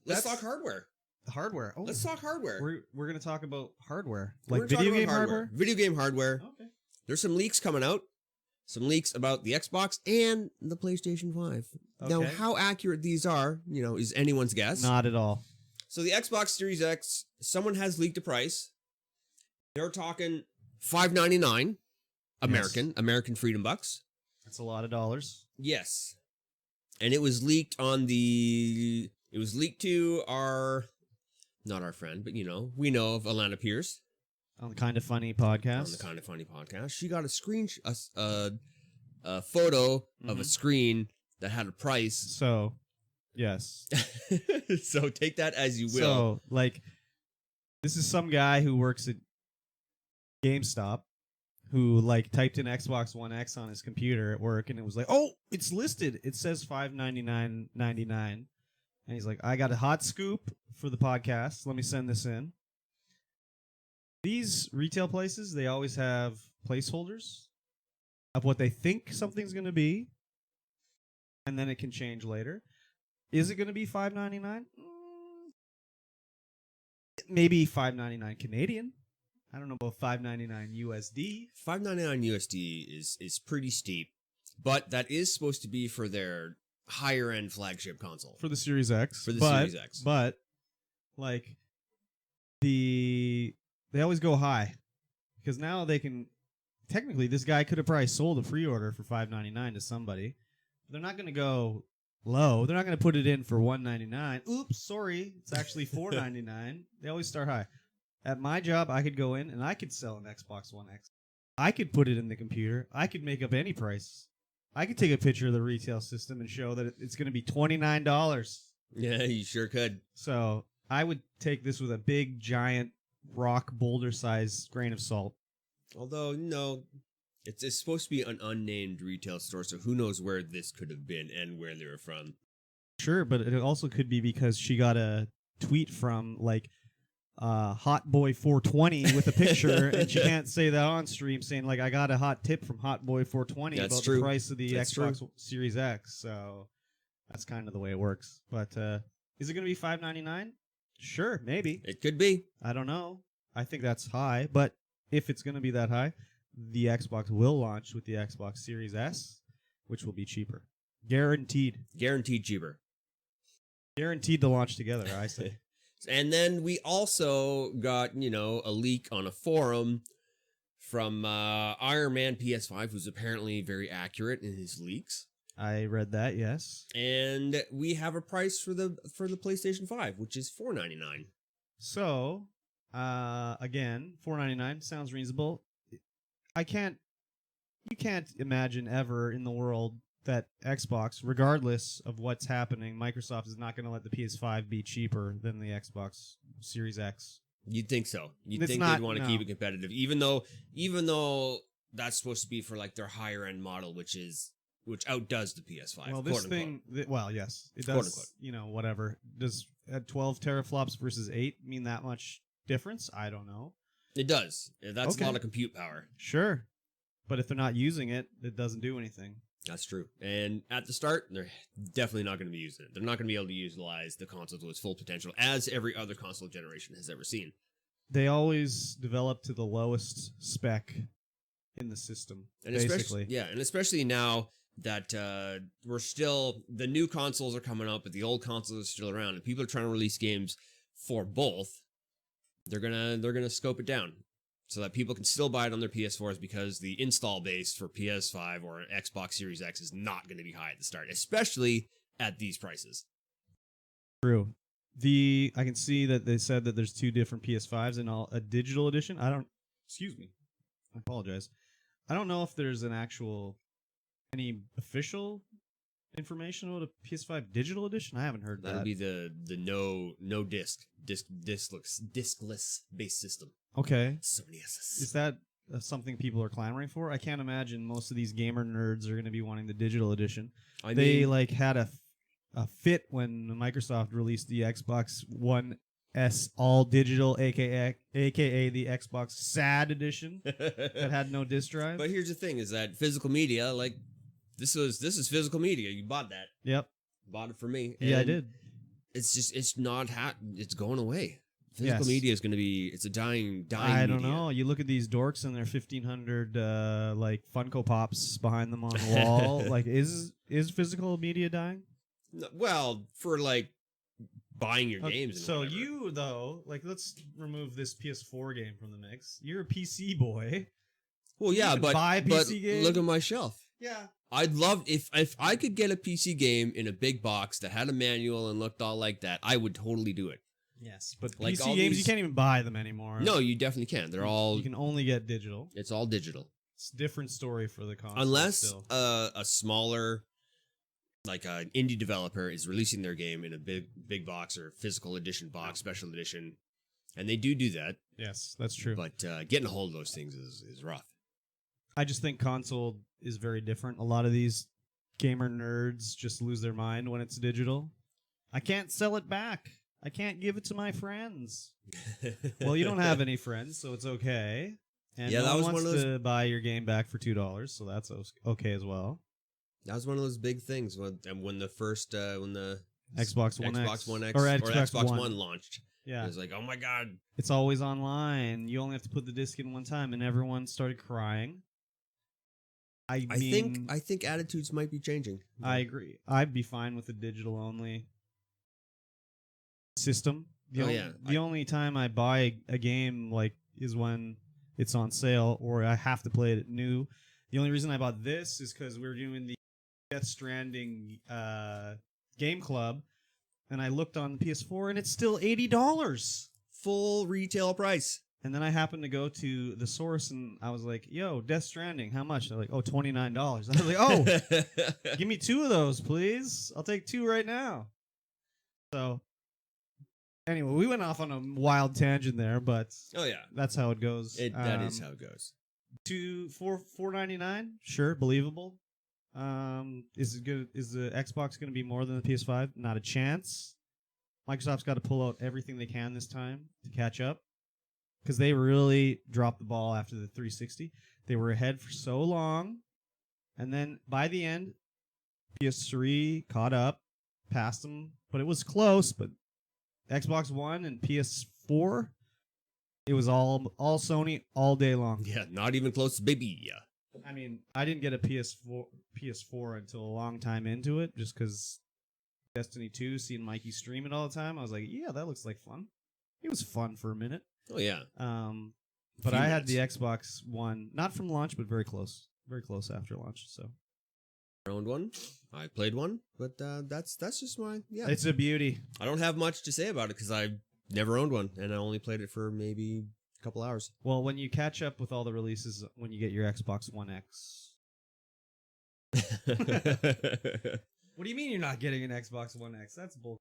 let's talk hardware. Hardware. Oh, let's talk hardware. We're going to talk about hardware, like video game hardware. Video game hardware. Okay. There's some leaks coming out. Some leaks about the Xbox and the PlayStation 5. Okay. Now, how accurate these are, is anyone's guess. Not at all. So the Xbox Series X, someone has leaked a price. They're talking $599 American Freedom Bucks. That's a lot of dollars. Yes. And it was leaked to not our friend, but we know of Alana Pierce. On the Kind of Funny podcast. On the Kind of Funny podcast. She got a photo of a screen that had a price. So, yes. So take that as you will. So, this is some guy who works at GameStop who, typed in Xbox One X on his computer at work, and it was like, oh, it's listed. It says $599.99. And he's like, I got a hot scoop for the podcast. Let me send this in. These retail places, they always have placeholders of what they think something's going to be, and then it can change later. Is it going to be $5.99? Maybe $5.99 Canadian. I don't know about $5.99 USD. $5.99 USD is pretty steep, but that is supposed to be for their higher end flagship console. For the Series X. Series X. But, they always go high, because now they can. Technically, this guy could have probably sold a pre-order for $5.99 to somebody. But they're not going to go low. They're not going to put it in for $1.99. Oops, sorry, it's actually $4.99. They always start high. At my job, I could go in and I could sell an Xbox One X. I could put it in the computer. I could make up any price. I could take a picture of the retail system and show that it's going to be $29. Yeah, you sure could. So I would take this with a big, giant rock boulder size grain of salt. Although, no, it's supposed to be an unnamed retail store, so who knows where this could have been and where they were from. Sure, but it also could be because she got a tweet from, Hot Boy 420 with a picture, and she can't say that on stream, saying, I got a hot tip from Hot Boy 420 about the price of the Xbox Series X. So that's kind of the way it works. But is it going to be $5.99? Sure, maybe. It could be. I don't know. I think that's high, but if it's going to be that high, the Xbox will launch with the Xbox Series S, which will be cheaper. Guaranteed. Guaranteed cheaper. Guaranteed to launch together, I say. And then we also got, a leak on a forum from Iron Man PS5, who's apparently very accurate in his leaks. I read that, yes. And we have a price for the PlayStation 5, which is $4.99. So, again, $4.99 sounds reasonable. You can't imagine ever in the world that Xbox, regardless of what's happening, Microsoft is not going to let the PS5 be cheaper than the Xbox Series X. You'd think so. You'd think they'd want to keep it competitive, even though that's supposed to be for their higher end model, which outdoes the PS5. Well, this thing, yes, it does. Whatever. Does at 12 teraflops versus 8 mean that much difference? I don't know. It does. That's a lot of compute power. Sure, but if they're not using it, it doesn't do anything. That's true. And at the start, they're definitely not going to be using it. They're not going to be able to utilize the console to its full potential, as every other console generation has ever seen. They always develop to the lowest spec in the system, and basically. Especially now that the new consoles are coming out, but the old consoles are still around, and people are trying to release games for both. They're gonna scope it down so that people can still buy it on their PS4s, because the install base for PS5 or Xbox Series X is not going to be high at the start, especially at these prices. True. I can see that they said that there's 2 different PS5s and a digital edition. Excuse me. I apologize. I don't know if there's any official information about a PS5 digital edition. I haven't heard that. That'll be the no diskless based system. Okay. So many S's. Is that something people are clamoring for? I can't imagine most of these gamer nerds are going to be wanting the digital edition. They had a fit when Microsoft released the Xbox One S all digital, aka the Xbox SAD edition that had no disc drive. But here's the thing: is that physical media, this is physical media. You bought that. Yep. Bought it for me. Yeah, I did. it's not it's going away. Physical Yes. media is going to be, it's a dying I don't media. know. You look at these dorks and their 1,500 like Funko Pops behind them on the wall. Like, is physical media dying? No, well, for like buying your games. And So whatever. you though, like, let's remove this PS4 game from the mix. You're a PC boy. Well, yeah, can but buy a but PC game? look at my shelf. Yeah. I'd love if I could get a PC game in a big box that had a manual and looked all like that. I would totally do it. Yes, but Like PC all games, you these- can't even buy them anymore. No, you definitely can. They're all. You can only get digital. It's all digital. It's a different story for the console. Unless still. a smaller, like an indie developer is releasing their game in a big box or physical edition box, special edition, and they do that. Yes, that's true. But getting a hold of those things is rough. I just think console is very different. A lot of these gamer nerds just lose their mind when it's digital. I can't sell it back. I can't give it to my friends. Well, you don't have any friends, so it's okay. And Yeah, no that one was wants one of those- to buy your game back for $2, so that's okay as well. That was one of those big things when the first when the Xbox One Xbox X One X or or Xbox One launched. Yeah, It was like, oh my god. it's always online. You only have to put the disc in one time, and everyone started crying. I think attitudes might be changing. I agree. I'd be fine with a digital only system. The only time I buy a game like is when it's on sale or I have to play it new. The only reason I bought this is because we're doing the Death Stranding game club, and I looked on the PS4 and it's still $80. Full retail price. And then I happened to go to the source and I was like, yo, Death Stranding, how much? They're like, oh, $29. I was like, oh, give me 2 of those, please. I'll take 2 right now. So, anyway, we went off on a wild tangent there, but Oh yeah. that's how it goes. That is how it goes. $4.99, sure, believable. Is it good? Is the Xbox going to be more than the PS5? Not a chance. Microsoft's got to pull out everything they can this time to catch up because they really dropped the ball after the 360. They were ahead for so long, and then by the end, PS3 caught up, passed them, but it was close. But Xbox One and PS4, it was all Sony all day long. Yeah, not even close, baby. Yeah. I mean, I didn't get a PS4 until a long time into it, just because Destiny 2, seeing Mikey stream it all the time, I was like, yeah, that looks like fun. It was fun for a minute. Oh yeah. But I had the Xbox One, not from launch, but very close after launch. So I owned one. I played one, but that's just my it's a beauty. I don't have much to say about it because I never owned one, and I only played it for maybe a couple hours. Well, when you catch up with all the releases, when you get your Xbox One X. What do you mean you're not getting an Xbox One X? That's bull.